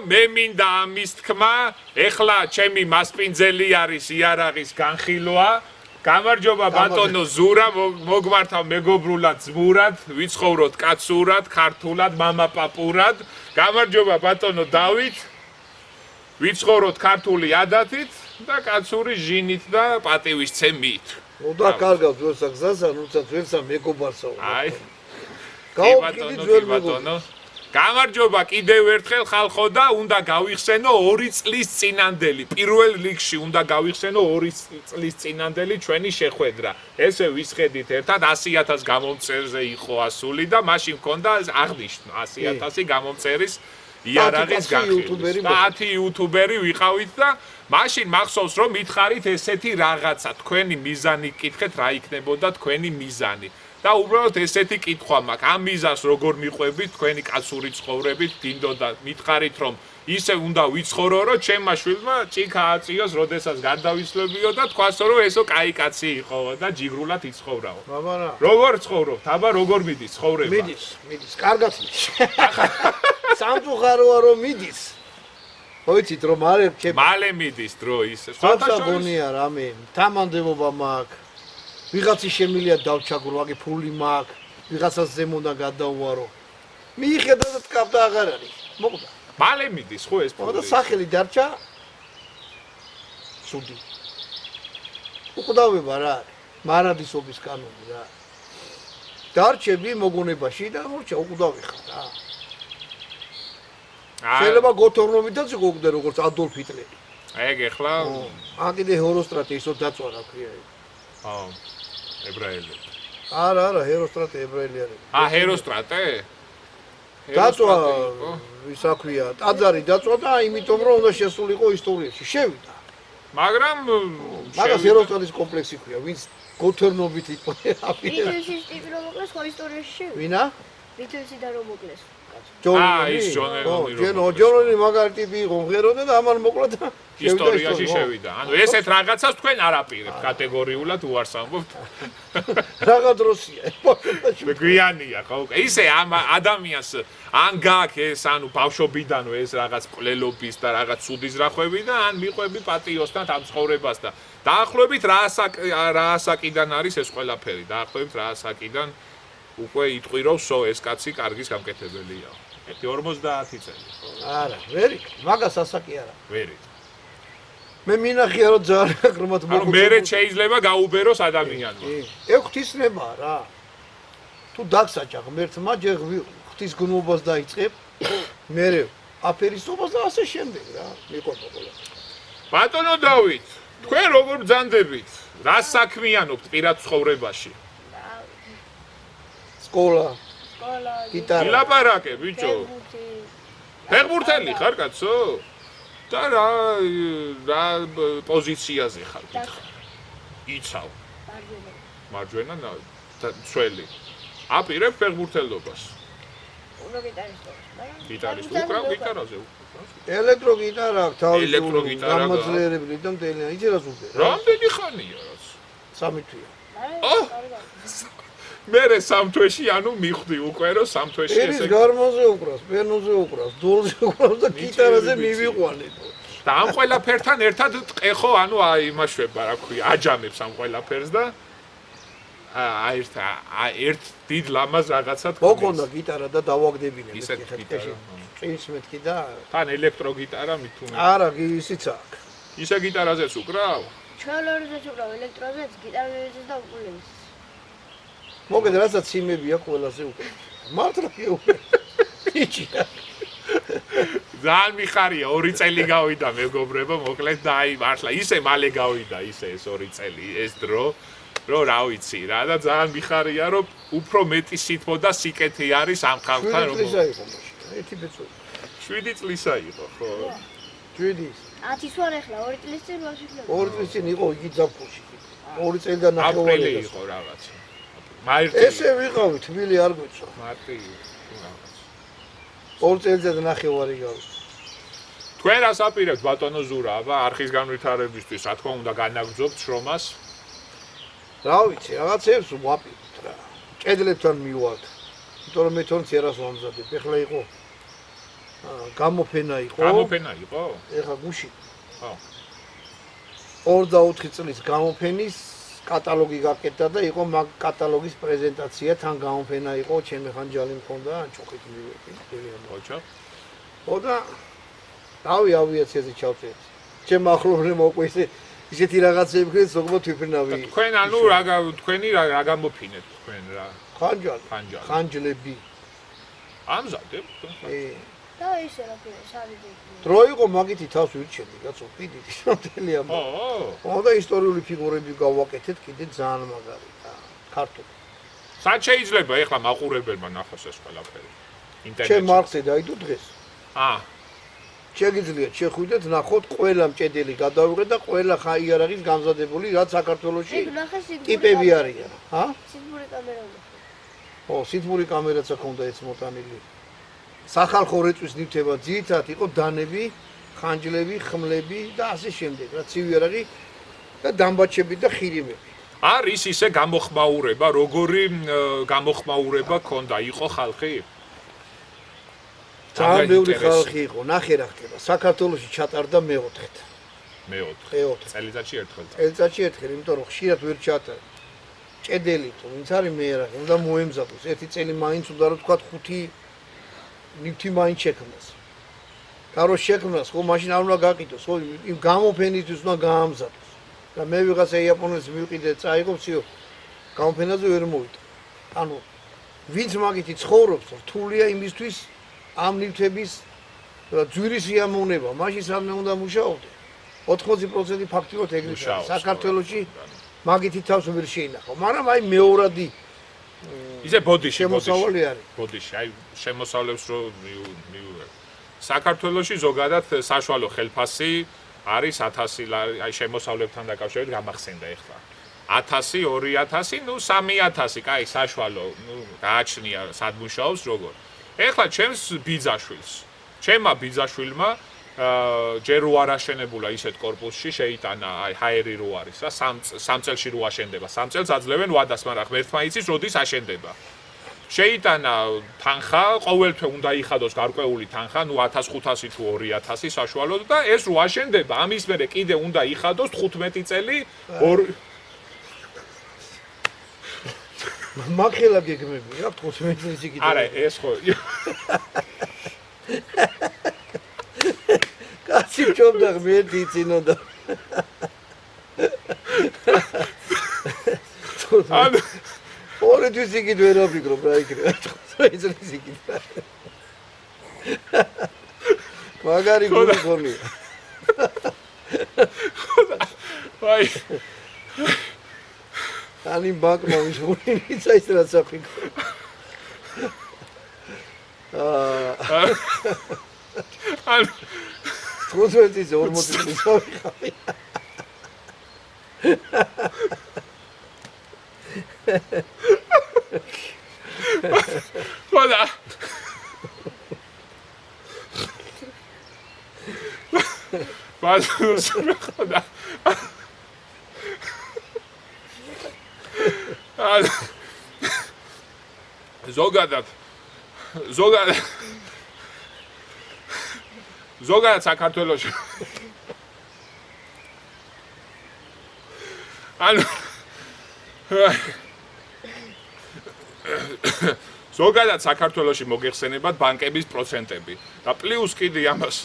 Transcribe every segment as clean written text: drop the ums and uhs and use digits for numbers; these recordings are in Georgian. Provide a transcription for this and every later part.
მე მინდა ამის თქმა, ეხლა ჩემი მასპინძელი არის იარაღის განხილვა. გამარჯობა ბატონო ზურა, მოგმართავ მეგობრულად ძმურად, ვიცხოვროთ კაცურად, ქართულად, მამაპაპურად. გამარჯობა ბატონო დავით. ვიცხოვროთ ქართული ადათით და კაცური ჟინით და პატივისცემით. და კარგავს ვერსა გზასა, როდესაც ვერსა მეგობარსაო. აი. გაუხდით ვერ მეგობარს. გამარჯობა კიდევ ერთხელ ხალხო და უნდა გავიხსენო 2 წლის წინანდელი. პირველ რიგში უნდა გავიხსენო 2 წლის წინანდელი ჩვენი შეხვედრა. ესე ვისხედით ერთად 100,000 გამომწერზე იყო ასული და მაშინ მქონდა აღნიშნვა 100,000 გამომწერის იარაღის განხილვის. 10 იუთუბერი ვიყავით და მაშინ მახსოვს რომ მითხარით ესეთი რაღაცა, თქვენი მიზანი გკითხეთ რა იქნებოდა თქვენი მიზანი. და უბრალოდ ესეთი კითხვა მაქვს, ამ მიზანს როგორ მიყვებით თქვენი კაცური ცხოვრებით, დინდოდა მითხარით რომ ისე უნდა ვიცხოვრო, რომ ჩემმა შვილმა ჭიქა აწიოს, როდესაც გარდავიცვლებიო და თქვასო რომ ესო კაი კაცი იყოო და ჯიგრულად იცხოვრაო. მამარა. როგორ ცხოვრობთ? აბა როგორ მიდის ცხოვრება? მიდის, კარგად მიდის. სამწუხაროა რომ მიდის. მოიცით რომ მალე მიდის დრო ისე. სხვადასხვაგონია რამე, თამამდებობა მაქვს. ვიღაცის შემილია დავჩაგრო, აგი ფული მაქვს, ვიღაცას ზემოდან გადაუვარო. მიიხედა და თქაფდა აღარ არის. მოკვდა. მალე მიდის ხო ეს ფული? და სახელი დარჩა სუდი. უყდავება რა არის? მარადისობის კანონი რა. დარჩები მოგონებაში და მორჩა უყდავი ხარ რა. შეიძლება გოთორნობითაც გოგდე როგორც ადოლფ ჰიტლერი. ეგ ეხლა აგიდე ჰეროსტრატე ისო დაწვა რა ქვია. ებრაელი. არა, ჰეროსტრატე ებრაელი არის. ჰეროსტრატე? დაწვა ისა ქვია, ტაძარი დაწვა და იმიტომ რომ უნდა შესულიყო ისტორიაში. შევიდა. მაგრამ მაგას ჰეროსტრატის კომპლექსი ქვია, ვინც გოთორნობით იყო. ვითელსის ტიპი რომ მოკლეს ხო ისტორიაში შევიდა. ვინა? ვითელსი და რომ მოკლეს. ის ჯონონი მაგარი ტიპი იყო, ღეროდა და ამან მოკლა და ისტორიაში შევიდა. ანუ ესეთ რაღაცას თქვენ არ აპირებთ კატეგორიულად უარს ამბობთ. რაღა დროსია. გვიანია ხო? ისე ამ ადამიანს ან გაქვს ეს ანუ ბავშვობიდანვე ეს რაღაც ყლელობის და რაღაც ცუდი ზრახვები და ან მიყვები პატიოსთან ამ ცხოვრებას და დაახლოებით რა ასაკიდან არის ეს ყველაფერი? დაახლოებით რა ასაკიდან უკვე იტყვიროვსო ეს კაცი კარგის გამკეთებელია. 50 წელი. არა, ვერ იქ, მაგას ასაკი არა. ვერ იქ. მე მინახია რომ ძალიან ხრმად მოგუწევს. ანუ მერე შეიძლება გაუბეროს ადამიანმა. ღვთისნება რა. თუ დაგსაჭა ღმერთმა ჯერ ღვთისგნობას დაიწყებ, მერე აფერისტობას და ასე შემდეგ რა. მიყვება ყველა. ბატონო დავით, თქვენ როგორ ბრძანდებით? რა საქმიანობთ პირად ცხოვრებაში? სკოლა, გიტარა. ილაპარაკე, ბიჭო. ფეხბურთელი ხარ კაცო? და რა პოზიციაზე ხარ? იცავ. მარჯვენა და ცველი. აპირებ ფეხბურთელობას. უნდა გიტარისტობა, მაგრამ გიტარისტი უკრავ გიტარაზე. ელექტროგიტარა აქვს თავისი. ელექტროგიტარა. გამაძლიერებელი და მთელი. იცი რას უყურე? რამდენი ხანია რაც? 3 თვეა. მერე სამთვეში ანუ მიხვდი უკვე რომ სამთვეში ეს გარმონზე უკრავს, პიანოზე უკრავს, დოლზე უკრავს და გიტარაზე მივიყვანეთ. და ამ ყველაფერთან ერთად ტყეხო ანუ იმაშვება რა ქვია, აჯამებს ამ ყველაფერს და ერთ დიდ ლამაზ რაღაცა თქვა. მოკონდა გიტარა და დავაგდებინე მეთქი ხეთქეში. წინს მეთქი და თან ელექტროგიტარა მithune. არა, ისიც აქვს. ისე გიტარაზეც უკრავ? ჩალორზეც უკრავ, ელექტროზეც, გიტარაზეც და უკულელეს. მოგეთ რასაც სიმებია ყველაზე უკვე. მართლა უკვე. იჭია. ძალიან მიხარია 2 წელი გავიდა მეგობრებო, მოკლედ და აი მართლა ისე მალე გავიდა ისე ეს 2 წელი ეს დრო, რომ რა ვიცი რა და ძალიან მიხარია რომ უფრო მეტი სითბო და სიკეთე არის ამ ხალხთან რომ 7 წლისა იყო მაშინ. 1 ბეწვი. 7 წლისა იყო ხო? 7. 10 ვარ ახლა 2 წლის წინ ვაშიფლებ. 2 წლის წინ იყო იგი ზაფხულში. 2 წელი და ნახევარი აპრილი იყო რაღაცა. ესე ვიყავი, თბილი არ გვეცვა. მარტი. 2 წელიწად და ნახევარი გავი. თქვენ რას აპირებთ ბატონო ზურა, აბა არხის განვითარებისთვის, რა თქმა უნდა განაგრძობთ შრომას? რა ვიცი, რაღაცებს ვაპირებთ რა. კედლებთან მივართ. იმიტომ რომ მე თორემ ცერას ვამზადებ. ეხლა იყო გამოფენა იყო. გამოფენა იყო? ეხლა გუში. ხო. 24 წლის გამოფენის კატალოგი გაკეთდა და იყო მაგ კატალოგის პრეზენტაცია, თან გამოფენა იყო, ჩემი ხანჯალი მქონდა, ჩოხით მივედი. ოჩო. ოდა დავი ავიაციაზე ჩავწერეთ. ჩემ ახლობლებმა უკვე ისეთი რაღაცები ქრეს, ზოგადად თვითფრინავი. თქვენ ანუ თქვენი რა გამოფინეთ თქვენ რა? ხანჯალი. ხანჯლები. ამზადებთ? და ისე რა ქვია, სავიდი. დრო იყო მაგითი თავს ვირჩენდი, კაცო, პიდით შემთელი ამ. და ისტორიული ფიგურები გავაკეთეთ, კიდე ძალიან მაგარი და ქართული. სად შეიძლება ეხლა მაყურებელმა ნახოს ეს ყველაფერი? ინტერნეტში. ჩემ მარხზე დაიდო დღეს. შეგიძლიათ შეხვიდეთ, ნახოთ ყველა მჭედელი გადავიღეთ და ყველა იარაღის გამზადებული, რაც საქართველოში ტიპები არიან. სითბური კამერა უნდა. სითბური კამერაც აქვს ეს მოტანილი. სახალხო რეწვის ნივთება ძირითადად იყო დანები, ხანჯლები, ხმლები და ასე შემდეგ, რა ცივი იარაღი და დამბაჩები და ხირიმები. არის ისე გამოხმაურება, როგორი გამოხმაურება ქონდა, იყო ხალხი? ძალიან ბევრი ხალხი იყო, ნახე რა ხდება. საქართველოში ჩატარდა მეოთხედ. მეოთხე. წელიწადში ერთხელ. წელიწადში ერთხელ, იმიტომ რომ ხშირად ვერ ჩატარდა. ჭედელი თუ ვინც არის მეერაღი, უნდა მოემზადოს. ერთი წელი მაინც უნდა რომ თქვა 5 ნივთი მაინც შექმნას. და რო შექმნას, ხო მაშინ არ უნდა გაყიდოს, ხო იმ გამოფენისთვის უნდა გაამზადოს. და მე ვიღაცა იაპონელს მივყიდე, წაიღობსიო, გამოფენაზე ვერ მოვიდა. ანუ ვინც მაგითი ცხოვრობს, რთულია იმისთვის ამ ნივთების ძვირის სიამოვნება, მაშინ სამე უნდა მუშაობდე. 80% ფაქტიურად ეგრეა. საქართველოში მაგითი თავს ვერ შეინახო, მაგრამ აი მეორადი ისე ბოდიში შემოსავალი არის. ბოდიში, აი შემოსავლებს რო მივიღებ. საქართველოში ზოგადად საშუალო ხელფასი არის 1000 ლარი, აი შემოსავლებთან დაკავშირებით გამახსენდა ეხლა. 1000, 2000, ნუ 3000, კაი, საშუალო, ნუ გააჩნია სად მუშაობს როგორ. ეხლა ჩემს ბიძაშვილს, ჩემმა ბიძაშვილმა ჯერ რო არ აშენებულა ისეთ კორპუსში შეიტანა, აი ჰაერი რო არის რა, 3 წელში რო აშენდება, 3 წელს აძლევენ ვადას, მაგრამ ღმერთმა იცის როდის აშენდება. შეიტანა თანხა, ყოველთვე უნდა იხადოს გარკვეული თანხა, ნუ 1500 თუ 2000 საშუალოდ და ეს რო აშენდება, ამის მერე კიდე უნდა იხადოს 15 წელი მაგხელა გეგმები რა 15 წელი კიდე. არა, ეს ხო. კაცი ჩობდა ღმერთი იცინოდა. ანუ ორი თვის იქით ვერ აფიქრობ რა იქნება 15 წელი იქით. მაგარი გული გონია. აი ანი ბაკმა ვიშური ისა ის რაც აფიქრო. ანუ 15 40 წლის ვიყავი. ხოდა ბაზოს ხოდა ზოგადად საქართველოში ანუ ზოგადად საქართველოში მოგეხსენებათ ბანკების პროცენტები და პლუს კიდე ამას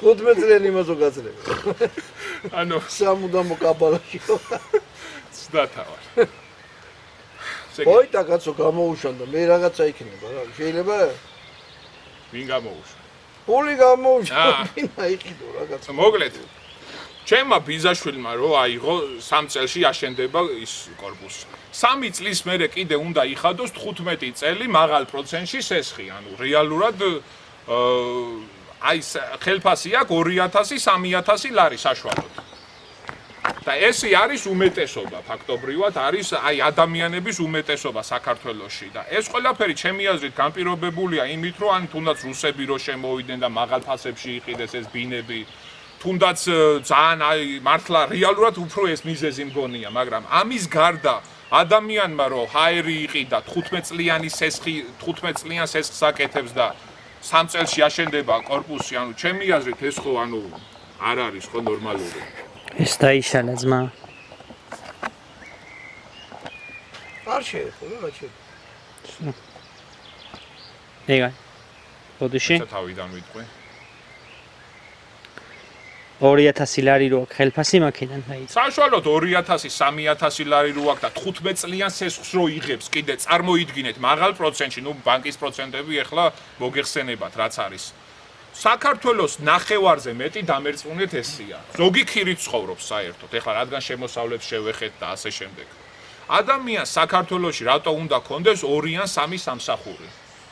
15 წელი იმასო გაწლები. ანუ სამუდამო კაბალაში ხო? ცდათა ვარ. ოი და კაცო გამოუშანდა, მე რაღაცა იქნება რა, შეიძლება? ვინ გამოუშვა? ფული გამოუშანდა, იყიდო რაღაცა. მოკლედ ჩემმა ბიძაშვილმა რო აიღო 3 წელში აშენდება ის კორპუსი. 3 წლის მერე კიდე უნდა იხადოს 15 წელი მაღალ პროცენტში სესხი, ანუ რეალურად აი ხელფასი აქვს 2000-3000 ლარი საშუალოდ. და ეს არის უმეტესობა, ფაქტობრივად არის აი ადამიანების უმეტესობა საქართველოში და ეს ყველაფერი ჩემი აზრით განპირობებულია იმით, რომ ან თუნდაც რუსები რო შემოვიდნენ და მაღალ ფასებში იყიდეს ეს ბინები, თუნდაც ძალიან აი მართლა რეალურად უფრო ეს მიზეზი მგონია, მაგრამ ამის გარდა ადამიანმა რომ ჰაერი იყიდა 15 წლიანი სესხი 15 წლიან სესხს აკეთებს და 3 წელში აშენდება корпуსი, ანუ ჩემი აზრით ეს ხო ანუ არ არის ხო ნორმალური. ეს დაიშალა ძმა. არ შეეხო რა შეიძლება. ეგა. ბოდიში თავიდან ვიტყვი. 2000 ლარი რო აქვს ხელფასი მაქედან დაიწყო. საშუალოდ 2000 3000 ლარი რო აქვს და 15 წლიან სესხს რო იღებს კიდე წარმოიდგინეთ მაღალ პროცენტში, ნუ ბანკის პროცენტები ახლა მოგეხსენებათ რაც არის. საქართველოს ნახევარზე მეტი დამერწმუნეთ ესია. ზოგი ქირით ცხოვრობს საერთოდ. ახლა რადგან შემოსავლებს შევეხეთ და ასე შემდეგ. ადამიანს საქართველოში რატო უნდა კონდეს 2 ან 3 სამსახური?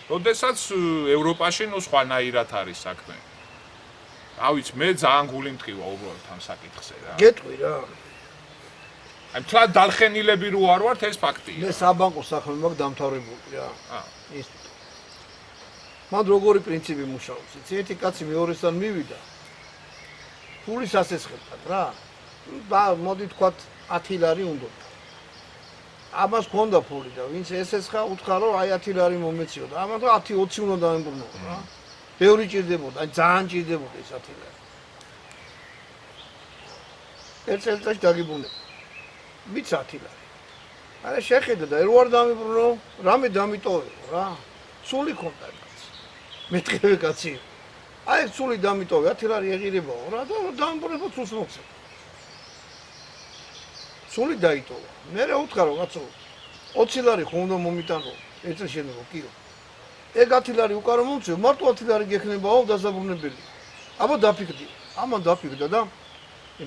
როდესაც ევროპაში ნუ სხვანაირად არის საქმე. ავიც მე ძალიან გული მტკივა უბრალოდ ამ საკითხზე რა. გეტყვი რა. აი თლად დალხენილები რო არ ვართ ეს ფაქტია. მე საბანკო საქმე მაქვს დამთავრებული რა. ის მან როგორი პრინციპი მუშაობს? იცი ერთი კაცი მეორესთან მივიდა. ფულის ასესხებად რა. და მოდი თქვათ 10 ლარი უნდა. ამას ქონდა ფული და ვინც ესესხა უთხრა რომ აი 10 ლარი მომეციო და ამათ 10-20 უნდა დაემბრუნო რა. ბევრი ჭირდებოდა, აი ძალიან ჭირდებოდა ეს 10 ლარი. ერთ წელიწადში დაგიბრუნე. მით 10 ლარი. არა შეხედა და ვერ ვარ დამიბრუნო, რამე დამიტოვე რა. სული ქონდა კაცი. მეთქევე კაცი. აი სული დამიტოვე, 10 ლარი ეღირებაო რა და დამბრუნებო სულს მოხსე. სული დაიტოვა. მე რა უთხრა რომ კაცო 20 ლარი ხომ უნდა მომიტანო, ერთ წელს შენება კირო. ეგ 10 ლარი უკარო მომწევ, მარტო 10 ლარი გექნებაო დასაბრუნებელი. აბა დაფიქრდი. ამან დაფიქრდა და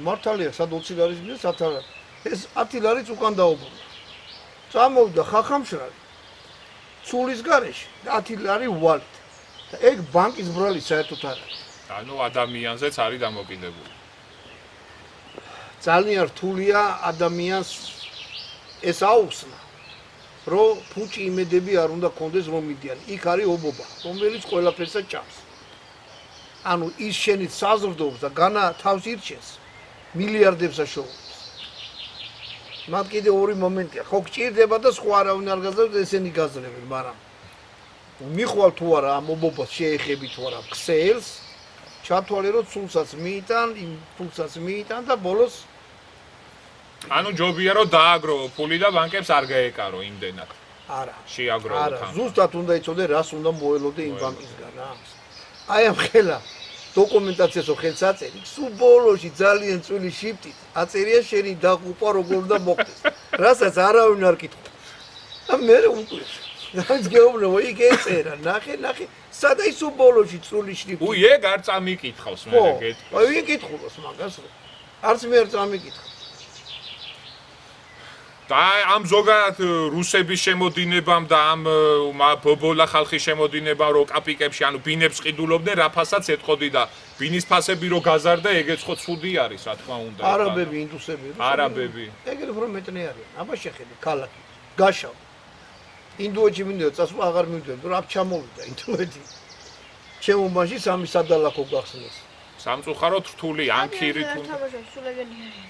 მართალია სად 20 ლარის მიდე სათარა. ეს 10 ლარიც უკან დაუბრუნდა. წამოვიდა ხახამშრალი. სულის გარეშე 10 ლარი ვალით. და ეგ ბანკის ბრალი საერთოდ არ არის. ანუ ადამიანზეც არის დამოკიდებული. ძალიან რთულია ადამიანს ეს აუხსნა. რომ ფუჭი იმედები არ უნდა კონდეს რომ მიდიან. იქ არის ობობა, რომელიც ყველაფერსაც ჭამს. ანუ ის შენი საზრდოობს და განა თავს ირჩენს მილიარდებს აშოვებს. მათ კიდე ორი მომენტია. ხო გჭირდება და სხვა არავინ არ გაძლევს, ესენი გაძლევენ, მაგრამ მიხვალ თუ არა ამ ობობას შეეხები თუ არა ქსელს, ჩათვალე რომ სულსაც მიიტან, იმ ფულსაც მიიტან და ბოლოს ანუ ჯობია რომ დააგრო ფული და ბანკებს არ გაეკარო იმდენად. არა. შეაგროვოთ არა, ამ. ზუსტად უნდა იცოდე რას უნდა მოელოდე იმ ბანკისგან რა. აი ამ ხელა დოკუმენტაციასო ხელს აწერი, სულ ბოლოში ძალიან წვილი შიფტით აწერია შენი დაღუპვა როგორ უნდა მოხდეს. რასაც არავინ არ კითხულობს. და მე უკვე რაც გეუბნებო იქ ეწერა, ნახე, სადაც სულ ბოლოში წვილი შიფტით. უი ეგ არ წამიკითხავს მე გეტყვი. აი ვინ კითხულობს მაგას? არც მე არ წამიკითხავ. და ამ ზოგადად რუსების შემოდინებამ და ამ ბობოლა ხალხის შემოდინებამ რო კაპიკებში ანუ ბინებს ყიდულობდნენ რაფასაც ეთყოდი და ბინის ფასები რო გაზარდა ეგეც ხო ცუდი არის რა თქმა უნდა. არაბები, ინდუსები, არაბები. ეგრე უფრო მეტნე არიან. აბა შეხედე ქალაქი. გაშავ. ინდოეთში მინდოდა წასვლა აღარ მივიდა, რა ჩამოვიდა ინდოეთი. ჩემო მაშინ სამი სადალაკო გახსნეს. სამწუხაროდ რთული ან ქირით არ თამაშობს, სულ ეგენი არის.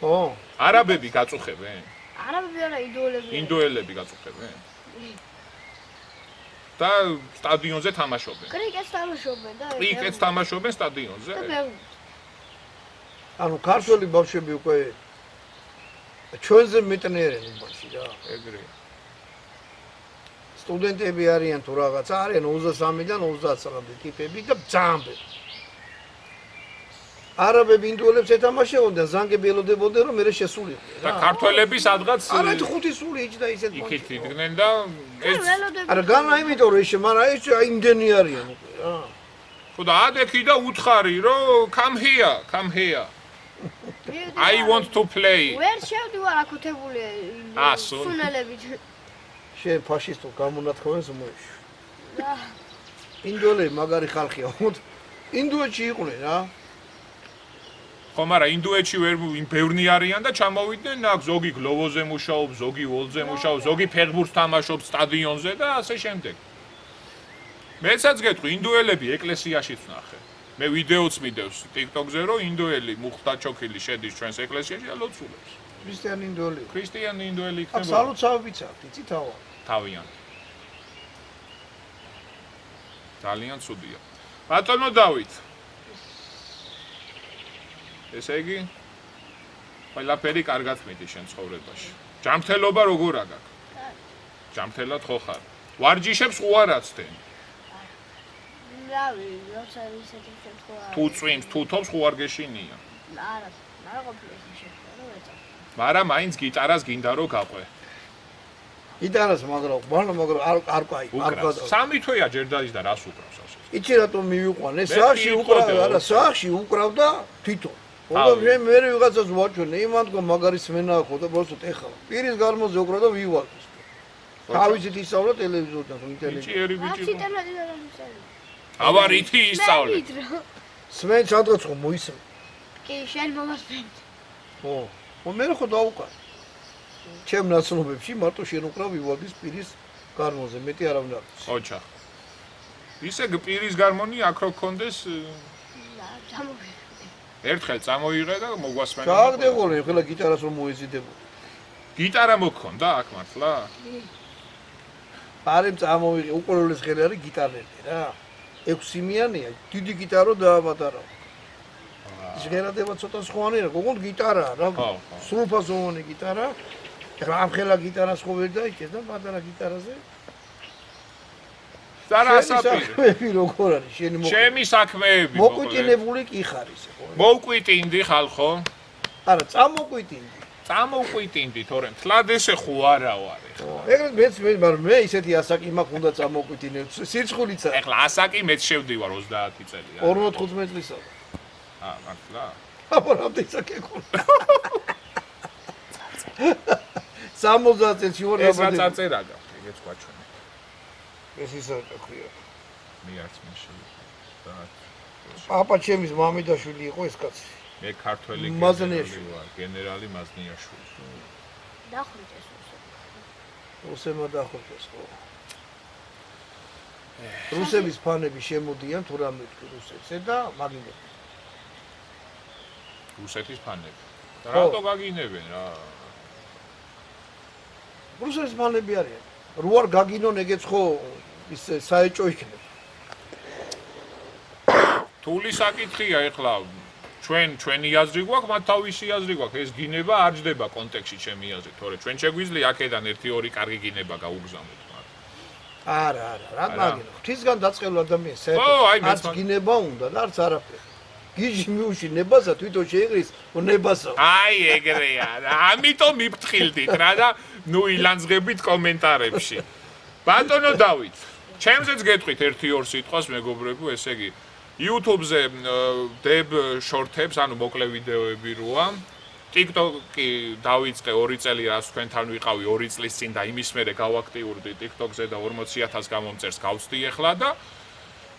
ო, არაბები გაწუხებენ? არაბები არა, ინდოელები. ინდოელები გაწუხებენ? და სტადიონზე თამაშობენ. კრიკეტს თამაშობენ და კრიკეტს თამაშობენ სტადიონზე? ანუ ქართველი ბავშვები უკვე ჩვენზე მეტნერენ იმაში რა. ეგრე. სტუდენტები არიან თუ რაღაცა არიან 23-დან 30 წლამდე ტიპები და ძალიან არაბები ინდოელებს ეთამაშებოდნენ, ზანგები ელოდებოდნენ რომ მე შესულიყო და ქართველები სადღაც არა 5 სული იჭდა ისეთ იქით იდგნენ და ეს არა განა იმიტომ რომ ეს მაგრამ ეს იმდენი არიან უკვე რა. ხო და ადექი და უთხარი რომ come here. I want to play. ვერ შევდივარ აკუთებული სუნელებით. შენ ფაშისტო გამონათქვამს მოიშვი. ინდოელები მაგარი ხალხია, ინდოეთში იყვნენ რა. ხო, მაგრამ ინდოეთში ვერ ბევრნი არიან და ჩამოვიდნენ აქ ზოგი გლოვოზე მუშაობს, ზოგი ვოლზე მუშაობს, ზოგი ფეხბურთს თამაშობს სტადიონზე და ასე შემდეგ. მეცაც გეტყვი, ინდოელები ეკლესიაშიც ვნახე. მე ვიდეოც მიდევს TikTok-ზე, რომ ინდოელი მუხტა ჩოქილი შედის ჩვენს ეკლესიაში და ლოცულობს. ქრისტიანი ინდოელი. ქრისტიანი ინდოელი აქ იქნება. სალოცავებიც აქვს, იცი თავი. თავიანთი. ძალიან ცუდია. ბატონო დავით. ესე იგი ყველაფერი კარგად მიდი შენ ცხოვრებაში. ჯანმრთელობა როგორ აგაკ? ჯანმრთელად ხო ხარ? ვარჯიშებს უარ აცდენ? რავი, როცა ისეთი შემთხვევა. თუ წვიმს, თუ თობს უარ გეშინია. არა, არა ყოფილა ეს შემთხვევა, რომ ეწა. მაგრამ მაინც გიტარას გინდა რომ გაყვე. იტანას მაგრამ არ კაი, არ უკრავს. გადა. სამი თვეა ჯერ დადის და რას უკრავს ასე? იცი რატომ მივიყვანე? მე საახში ვიყოდე, უკრავდა, არა, ოქრო. საახში უკრავდა თვითონ. ოდო მე ვიღაცას ვაჩვენე, იმან თქო მაგარი სმენა ხო და პროსტ ეხლა. პირის გარმოზე უკრავდა ვივალდეს. თავისით ისწავლა ტელევიზორიდან, თუ ინტერნეტი. ბიჭი ერი აქ ბიჭი. ინტერნეტი და რამისელი. ავარითი ისწავლე. სმენ სადღაც ხო მოისმენ. კი, შენ მომასწრებთ. ხო. მე ხო დაუკარ. ჩემ ნაცნობებში მარტო შენ უკრავ ვივალდის პირის გარმოზე, მეტი არავინ არ არის. ოჩა. ისე პირის გარმონი აქ რო გქონდეს ჩამოვიდა. ერთხელ წამოიღე და მოგვასმენა. ჩააგდებოდი, ხელა გიტარას რომ მოეზიდებოდი. გიტარა მოგქონდა აქ მართლა? პარემ წამოვიღე, უყურებლის ხელი არის გიტარები რა. 6 მიანია, დიდი გიტარო დააბატარო. ჟღერადება ცოტა სხვანი რა, გოგონთ გიტარაა რა. ხო, ხო. სრულფასოვანი გიტარა. ეხლა ამ ხელა გიტარას ხო ვერ დაიქეს და პატარა გიტარაზე. ზარასაპირ. საქმეები როგორ არის შენი ჩემი საქმეები მოკვიტინებული კი ხარ ისე ხო? მოვკვიტინდი ხალხო. არა, წამოკვიტინდი. წამოვკვიტინდი, თორემ თლად ესე ხო არა ვარ ეხლა. ეგრეთ მეც მაგრამ მე ისეთი ასაკი მაქვს უნდა წამოკვიტინე. სირცხულიც არის. ეხლა ასაკი მეც შევდივარ 30 წელი. 45 წლისა. მართლა? აბა რამდენი საკე ქონდა? 60 წელს ვარ ეს რა დაბადებული. წარწერა გაქვს, ეგეც გვაჩვენე. ეს ისა ქვია. მე არც მეში. პაპა ჩემის მამიდაშვილი იყო ეს კაცი. მე ქართველი მაზნიაშვილი ვარ, გენერალი მაზნიაშვილი. დახვიჭეს უსო. რუსებმა დახურეს ხო? რუსების ფანები შემოდიან თუ რამე თქვი რუსეთზე და მაგინებენ. რუსეთის ფანები. რატო გაგინებენ რა? რუსეთის ფანები არიან. რო არ გაგინონ ეგეც ხო ის საეჭო იქნება. თული საკითხია ეხლა ჩვენი აზრი გვაქვს, მათ თავისი აზრი გვაქვს. ეს გინება არ ჯდება კონტექსტში ჩემი აზრით, თორე ჩვენ შეგვიძლია აქედან 1-2 კარგი გინება გაუგზავნოთ. არა, რა მაგინო. ღვთისგან დაწყებულ ადამიანს ხო, აი, მეც არც გინება უნდა და არც არაფერი. გიჟი მიუში ნებასა თვითონ შეიღრის, ნებასა. აი ეგრეა. ამიტომ მიფრთხილდით რა და ნუ ილანძღებით კომენტარებში. ბატონო დავით, ჩემზეც გეტყვით 1-2 სიტყვას მეგობრებო, ესე იგი YouTube-ზე დებ შორტებს, ანუ მოკლე ვიდეოები როა. TikTok-ი დავიწყე 2 წელი რაც თქვენთან ვიყავი 2 წლის წინ და იმის მერე გავაქტიურდი TikTok-ზე და 40,000 გამომწერს გავწდი ახლა და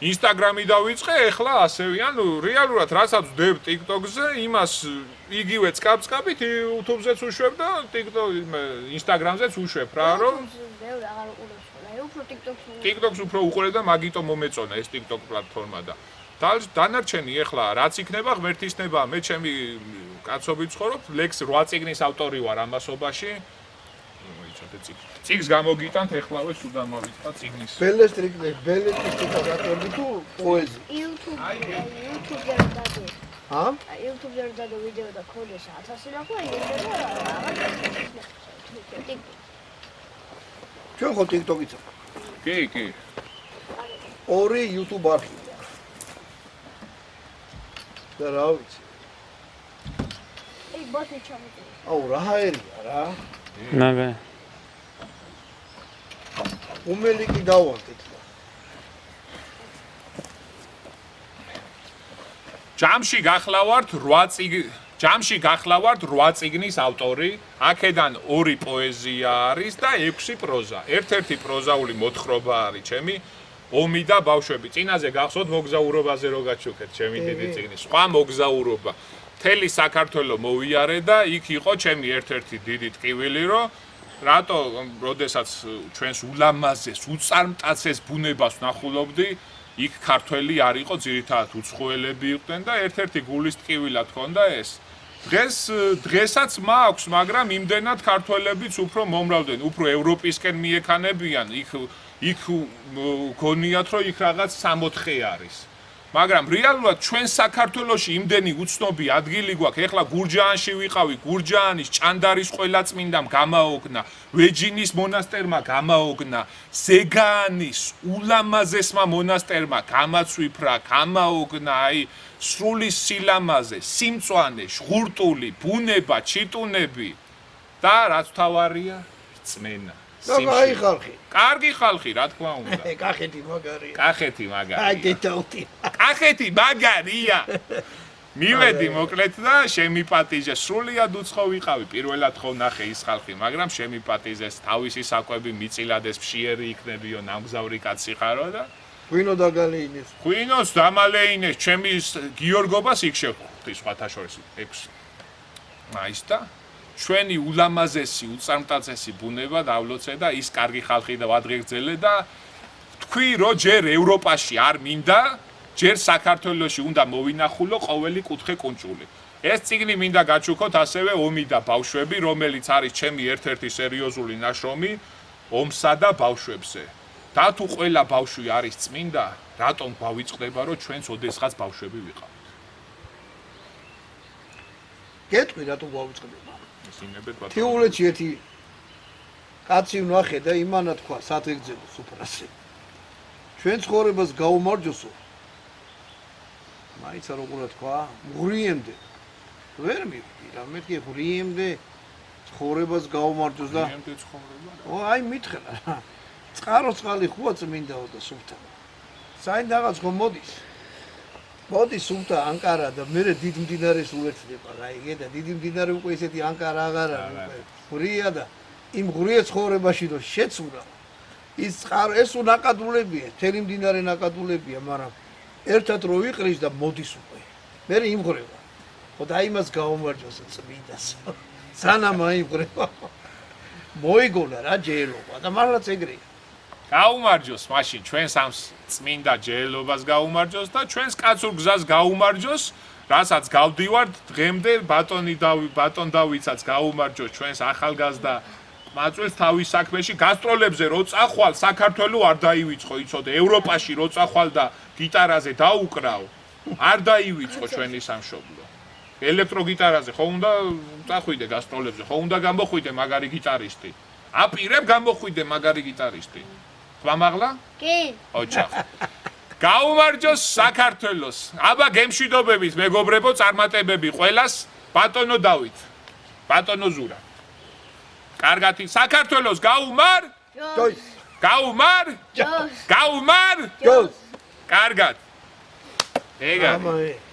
Instagram-ი დავიწყე ახლა ასევე, ანუ რეალურად რასაც ვდებ TikTok-ზე, იმას იგივე წკაპ-წკაპით YouTube-ზეც უშვებ და Instagram-ზეც უშვებ რა, რომ ბევრი აღარ უყურებს ხოლმე. აი უფრო TikTok-ს TikTok-ს უფრო უყურე და მაგიტომ მომეწონა ეს TikTok პლატფორმა და დანარჩენი ახლა რაც იქნება ღმერთისნება, მე ჩემი კაცობით ცხოვრობ, ლექს 8 წიგნის ავტორი ვარ ამასობაში. მოიცადე წიგს გამოგიტანთ ეხლავე სულ დამოვიწყა წიგნის. ბელესტრიკა გაკეთდი თუ პოეზია. YouTube-ზე დადო. ჰა? YouTube-ზე დადო ვიდეო და ქონდეს 1000 ნახვა, იმედა რაღაც ჩვენ ხო TikTok-იც აქვს. კი. 2 YouTube არხი. და რა ვიცი. აი ბოთი ჩამოწე. აუ რა ჰაერია რა. ნაგა. უმელი კი დავანტეთ. ჯამში გახლავართ 8 წიგნის ავტორი. აქედან 2 პოეზია არის და 6 პროზა. ერთ-ერთი პროზაული მოთხრობა არის ჩემი ომი და ბავშვები. წინაზე გახსოვთ მოგზაურობაზე რო გაჩუქეთ ჩემი დიდი წიგნი. სხვა მოგზაურობა. მთელი საქართველო მოვიარე და იქ იყო ჩემი ერთ-ერთი დიდი ტკივილი, რომ რატო როდესაც ჩვენს ულამაზეს, უწარმტაცეს ბუნებას ვნახულობდი, იქ ქართველი არ იყო, ძირითადად უცხოელები იყვნენ და ერთ-ერთი გულის ტკივილად ჰქონდა ეს. დღესაც მაქვს, მაგრამ იმდენად ქართველებიც უფრო მომრავლდნენ, უფრო ევროპისკენ მიექანებიან, იქ გონიათ, რომ იქ რაღაც 60 არის. მაგრამ რეალურად ჩვენ საქართველოში იმდენი უცნობი ადგილი გვაქვს. ეხლა გურჯაანში ვიყავი, გურჯაანის ჭანდარის ყველაწმინდამ გამაოგნა, ვეჯინის მონასტერმა გამაოგნა, ზეგაანის ულამაზესმა მონასტერმა გამაცვიფრა, გამაოგნა, აი სრული სილამაზე, სიმწვანე, ჟღურტული, ბუნება, ჩიტუნები და რაც თავარია, რწმენა. აი ხალხი. კარგი ხალხი, რა თქმა უნდა. კახეთი მაგარია. კახეთი მაგარია. აი დეტალტი. კახეთი მაგარია. მივედი მოკლედ და შემიპატიჟე. სრულიად უცხო ვიყავი. პირველად ხო ნახე ის ხალხი, მაგრამ შემიპატიჟეს თავისი საკვები მიწილადეს ფშიერი იქნებიო, ნამგზავრი კაცი ხარო და ღვინო დაგალეინეს. ღვინოს დამალეინეს, ჩემი გიორგობას იქ შევხვდი სხვათა შორის 6. მაისდა ჩვენი ულამაზესი, უწარმტაცესი ბუნება დავლოცე და ის კარგი ხალხი და ვადღეგრძელე და თქვი, რომ ჯერ ევროპაში არ მინდა, ჯერ საქართველოში უნდა მოვინახულო ყოველი კუთხე კუნჭული. ეს წიგნი მინდა გაჩუქოთ ასევე ომი და ბავშვები, რომელიც არის ჩემი ერთ-ერთი სერიოზული ნაშრომი ომსა და ბავშვებზე. და თუ ყველა ბავშვი არის წმინდა, რატომ გვავიწყდება, რომ ჩვენც ოდესღაც ბავშვები ვიყავთ? გეტყვი რატომ გვავიწყდება? ისინებად ბატონო. თეოლოგიში ერთი კაცი ვნახე და იმანა თქვა სათეგძელოს უფრასი. ჩვენ ცხოვრებას გაუმარჯოსო. მაიცა როგორ თქვა? მღრიემდე. ვერ მივხვდი რა, მეთქი მღრიემდე ცხოვრებას გაუმარჯოს და მღრიემდე ცხოვრება? აი მითხელა რა. წყაროწყალი ხუა წმინდაო და სულთა. საერთოდ რაღაც ხომ მოდის? მოდის სულთა ანკარა და მე დიდ მდინარეს უერთდება რა იგე და დიდი მდინარე უკვე ესეთი ანკარა აღარ არის უკვე. მღრია და იმ მღრია ცხოვრებაში რომ შეცურა ის წყარო ეს უნაკადულებია, თელი მდინარე ნაკადულებია, მაგრამ ერთად რო ვიყრის და მოდის უკვე. მე იმღრება. ხო და იმას გაუმარჯოსო წმინდას. სანამ აიმღრება. მოიგონა რა ჯეელობა და მართლაც ეგრეა. გაუმარჯოს მაშინ ჩვენს ამ წმინდა ჯეელობას გაუმარჯოს და ჩვენს კაცურ გზას გაუმარჯოს, რასაც გავდივართ დღემდე ბატონ დავიცაც გაუმარჯოს ჩვენს ახალგაზრდა მაწვეს თავის საქმეში გასტროლებზე რო წახვალ საქართველოს არ დაივიწყო, იცოდე, ევროპაში რო წახვალ და გიტარაზე დაუკრავ, არ დაივიწყო ჩვენი სამშობლო. ელექტროგიტარაზე ხო უნდა წახვიდე გასტროლებზე, ხო უნდა გამოხვიდე მაგარი გიტარისტი. აპირებ გამოხვიდე მაგარი გიტარისტი. twamagla? კი. ოჩახ. გაუმარჯოს საქართველოს. აბა გემშვიდობებით მეგობრებო, წარმატებები ყველას, ბატონო დავით. ბატონო ზურა. კარგად საქართველოს გაუმარ? ჯოს. გაუმარ? ჯოს. გაუმარ? ჯოს. კარგად. ეგა. ამაე.